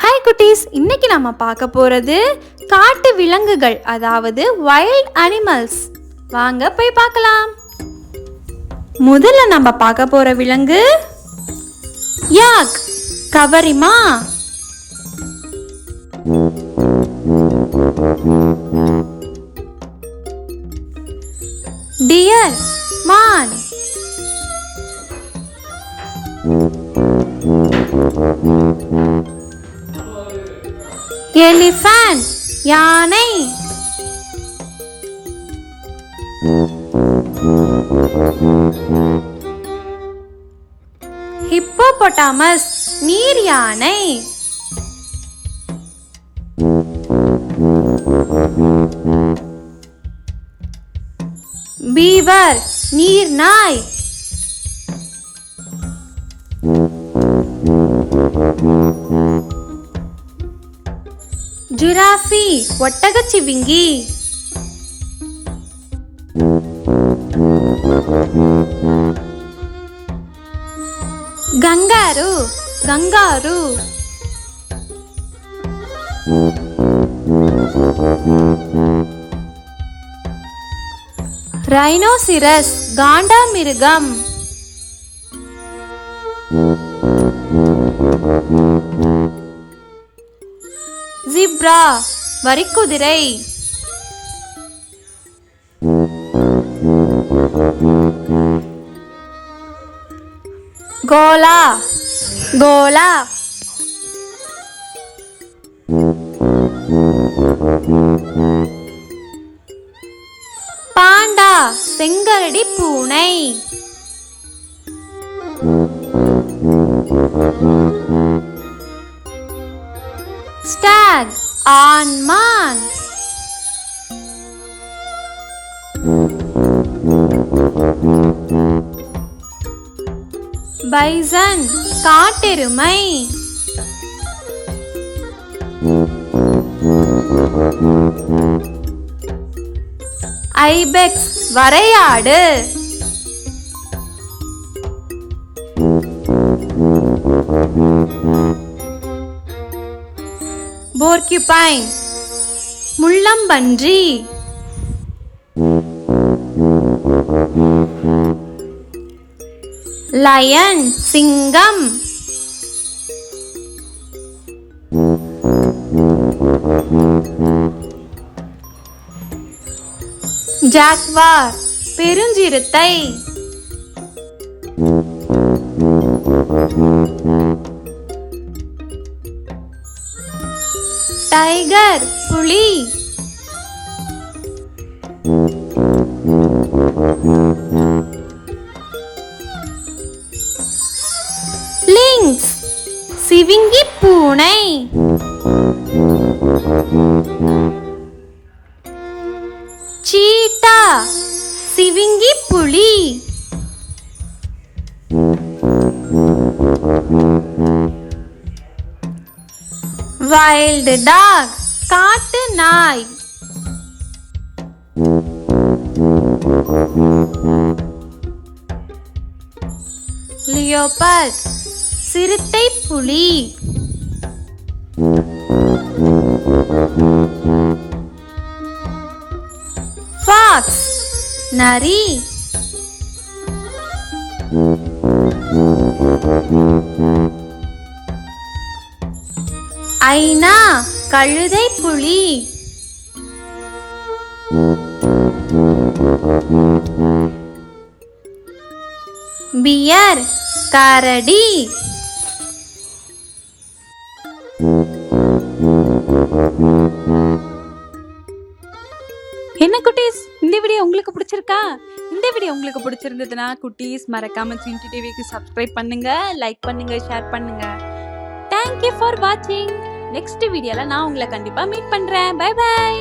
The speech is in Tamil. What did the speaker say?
ஹாய் குட்டீஸ், இன்னைக்கு நம்ம பார்க்க போறது காட்டு விலங்குகள், அதாவது வைல்ட் அனிமல்ஸ். வாங்க போய் பார்க்கலாம். முதல்ல நம்ம பார்க்க போற விலங்கு யாக், கவரிமா. டியர், மான். எலிஃபண்ட், யானை. ஹிப்போபொட்டாமஸ், நீர் யானை. பீவர், நீர் நாய். ஜிராஃபி, ஒட்டகச்சிவிங்கி. Kangaroo, kangaroo. ரைனோசிரஸ், காண்டாமிருகம். ஜிப்ரா, வரிக்குதிரை. Koala, koala. பாண்டா, செங்கரடி பூனை. ஸ்டாக், ஆண்மான். பைசன், காட்டெருமை. ஐபெக்ஸ், வரையாடு. போர்க்யூபைன், முள்ளம்பன்றி. லயன், சிங்கம். ஜாக்வார், பெருஞ்சிறுத்தை. டைகர், புலி. லிங்க்ஸ், சிவிங்கி பூனை. சீட்டா, சிவிங்கி புலி. வைல்ட் டாக், காட்டு நாய். லியோபார்ட், சிறுத்தை புலி. ஃபாக்ஸ், நரி. ஐனா, கழுதை புலி. பியர், கரடி. என்ன குட்டீஸ், இந்த வீடியோ உங்களுக்கு பிடிச்சிருக்கா? இந்த வீடியோ உங்களுக்கு பிடிச்சிருந்ததுன்னா குட்டீஸ் மறக்காம சின்டி டிவிக்கு சப்ஸ்கிரைப் பண்ணுங்க, லைக் பண்ணுங்க, ஷேர் பண்ணுங்க. தேங்க்யூ ஃபார் வாட்சிங். நெக்ஸ்ட் வீடியோல நான் உங்களை கண்டிப்பா மீட் பண்றேன். Bye by.